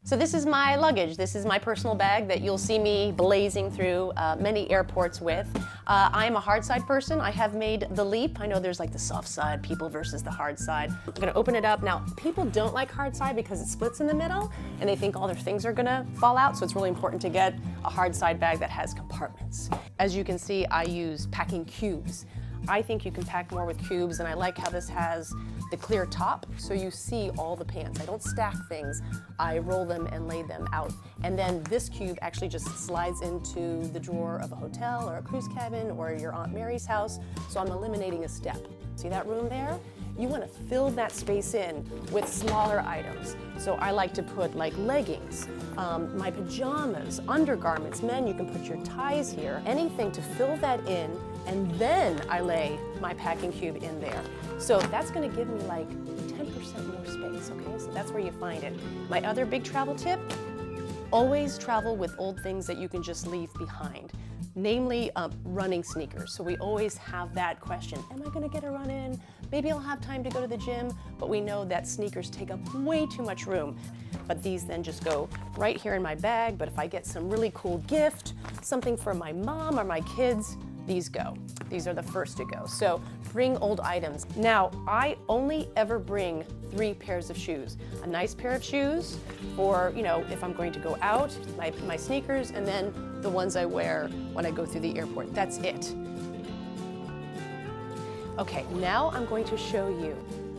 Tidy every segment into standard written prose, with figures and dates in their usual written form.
So this is my luggage. This is my personal bag that you'll see me blazing through many airports with. I'm a hard side person. I have made the leap. I know there's like the soft side people versus the hard side. I'm gonna open it up. Now, people don't like hard side because it splits in the middle and they think all their things are gonna fall out. So it's really important to get a hard side bag that has compartments. As you can see, I use packing cubes. I think you can pack more with cubes, and I like how this has the clear top, so you see all the pants. I don't stack things, I roll them and lay them out. And then this cube actually just slides into the drawer of a hotel or a cruise cabin or your Aunt Mary's house, so I'm eliminating a step. See that room there? You want to fill that space in with smaller items. So I like to put like leggings, my pajamas, undergarments. Men, you can put your ties here, anything to fill that in, and then I lay my packing cube in there. So that's gonna give me like 10% more space, okay? So that's where you find it. My other big travel tip, always travel with old things that you can just leave behind. Namely, running sneakers. So we always have that question, am I gonna get a run in? Maybe I'll have time to go to the gym, but we know that sneakers take up way too much room. But these then just go right here in my bag, but if I get some really cool gift, something for my mom or my kids, these go. These are the first to go. So bring old items. Now, I only ever bring 3 pairs of shoes. A nice pair of shoes for, you know, if I'm going to go out, my sneakers, and then the ones I wear when I go through the airport. That's it. Okay, now I'm going to show you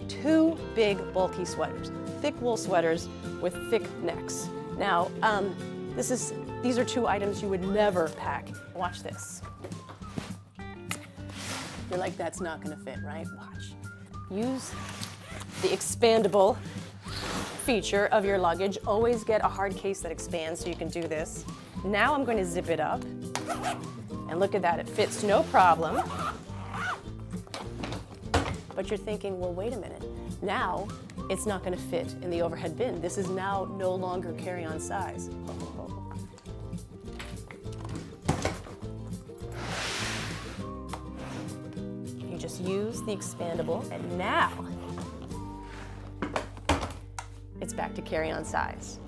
2 big bulky sweaters. Thick wool sweaters with thick necks. Now, these are 2 items you would never pack. Watch this. You're like, that's not gonna fit, right? Watch. Use the expandable feature of your luggage. Always get a hard case that expands so you can do this. Now I'm going to zip it up. And look at that, it fits no problem. But you're thinking, well, wait a minute. Now it's not gonna fit in the overhead bin. This is now no longer carry-on size. Just use the expandable, and now it's back to carry-on size.